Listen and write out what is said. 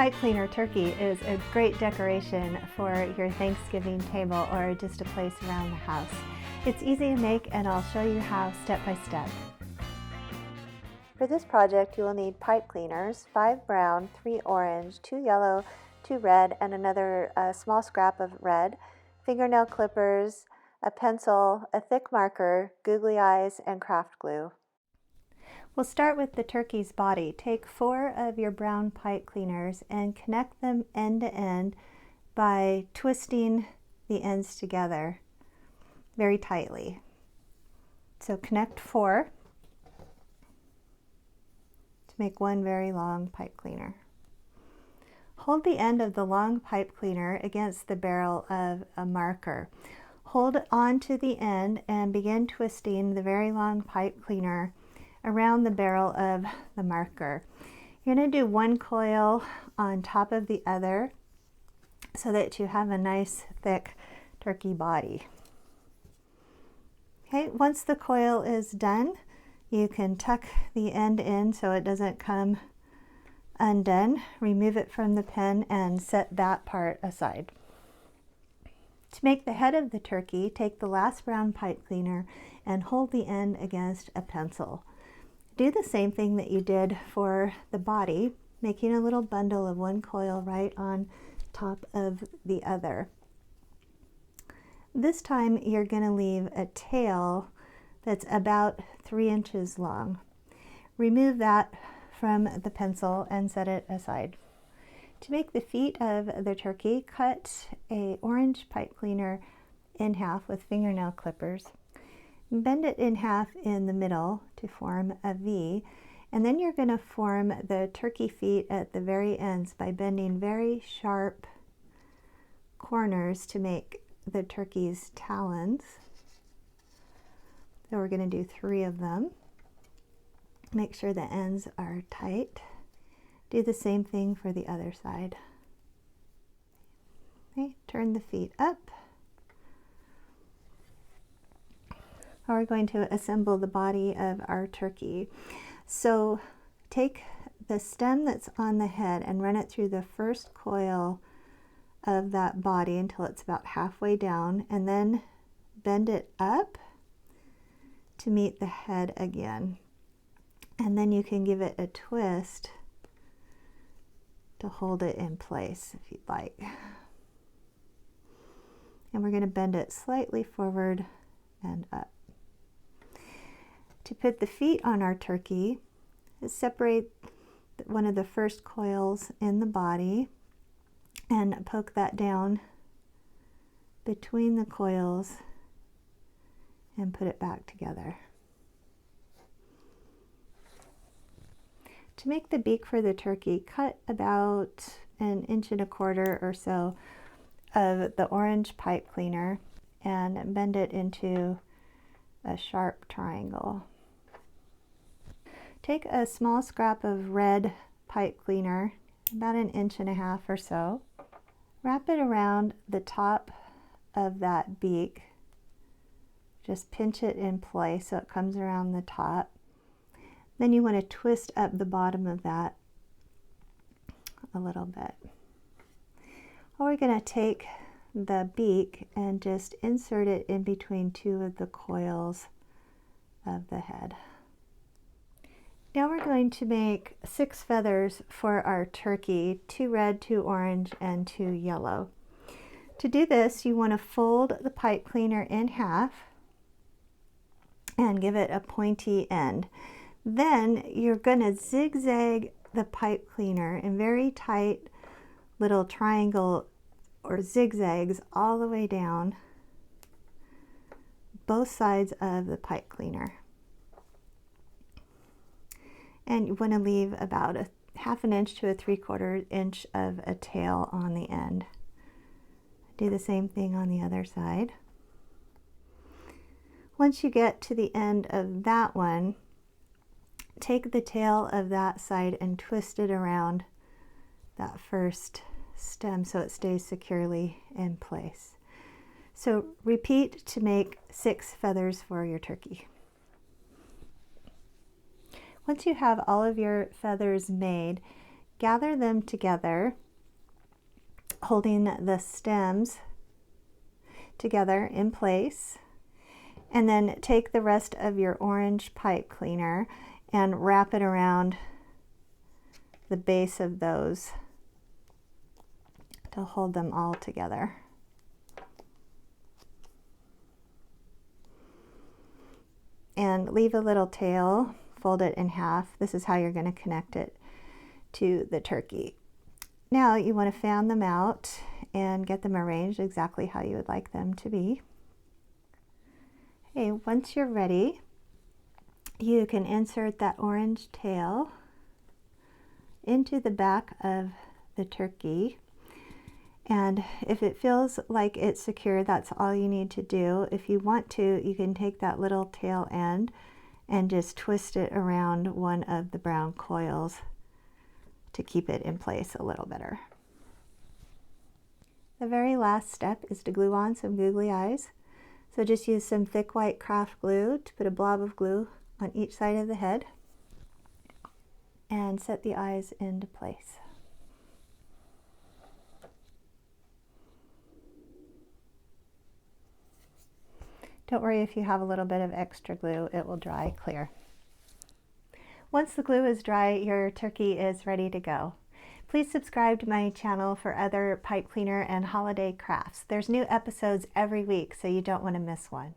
pipe cleaner turkey is a great decoration for your Thanksgiving table or just a place around the house. It's easy to make and I'll show you how step by step. For this project you will need pipe cleaners, 5 brown, 3 orange, 2 yellow, 2 red, and another small scrap of red, fingernail clippers, a pencil, a thick marker, googly eyes, and craft glue. We'll start with the turkey's body. Take 4 of your brown pipe cleaners and connect them end to end by twisting the ends together very tightly. So connect 4 to make one very long pipe cleaner. Hold the end of the long pipe cleaner against the barrel of a marker. Hold on to the end and begin twisting the very long pipe cleaner around the barrel of the marker. You're going to do one coil on top of the other so that you have a nice thick turkey body. Okay, once the coil is done, you can tuck the end in so it doesn't come undone. Remove it from the pen and set that part aside. To make the head of the turkey, take the last brown pipe cleaner and hold the end against a pencil. Do the same thing that you did for the body, making a little bundle of one coil right on top of the other. This time you're going to leave a tail that's about 3 inches long. Remove that from the pencil and set it aside. To make the feet of the turkey, cut an orange pipe cleaner in half with fingernail clippers. Bend it in half in the middle to form a V, and then you're going to form the turkey feet at the very ends by bending very sharp corners to make the turkey's talons. So we're going to do 3 of them. Make sure the ends are tight. Do the same thing for the other side. Okay, turn the feet up. Now we're going to assemble the body of our turkey. So take the stem that's on the head and run it through the first coil of that body until it's about halfway down, and then bend it up to meet the head again. And then you can give it a twist to hold it in place if you'd like. And we're going to bend it slightly forward and up. To put the feet on our turkey, separate one of the first coils in the body and poke that down between the coils and put it back together. To make the beak for the turkey, cut about 1.25 inches or so of the orange pipe cleaner and bend it into a sharp triangle. Take a small scrap of red pipe cleaner, about 1.5 inches or so. Wrap it around the top of that beak. Just pinch it in place so it comes around the top. Then you want to twist up the bottom of that a little bit. Well, we're going to take the beak and just insert it in between 2 of the coils of the head. Now we're going to make 6 feathers for our turkey, 2 red, 2 orange, and 2 yellow. To do this, you want to fold the pipe cleaner in half and give it a pointy end. Then you're going to zigzag the pipe cleaner in very tight little triangle or zigzags all the way down both sides of the pipe cleaner. And you want to leave about a 1/2 inch to a 3/4 inch of a tail on the end. Do the same thing on the other side. Once you get to the end of that one, take the tail of that side and twist it around that first stem so it stays securely in place. So repeat to make 6 feathers for your turkey. Once you have all of your feathers made, gather them together, holding the stems together in place, and then take the rest of your orange pipe cleaner and wrap it around the base of those to hold them all together. And leave a little tail, fold it in half. This is how you're going to connect it to the turkey. Now you want to fan them out and get them arranged exactly how you would like them to be. Okay, once you're ready, you can insert that orange tail into the back of the turkey. And if it feels like it's secure, that's all you need to do. If you want to, you can take that little tail end and just twist it around one of the brown coils to keep it in place a little better. The very last step is to glue on some googly eyes. So just use some thick white craft glue to put a blob of glue on each side of the head and set the eyes into place. Don't worry if you have a little bit of extra glue, it will dry clear. Once the glue is dry, your turkey is ready to go. Please subscribe to my channel for other pipe cleaner and holiday crafts. There's new episodes every week, so you don't want to miss one.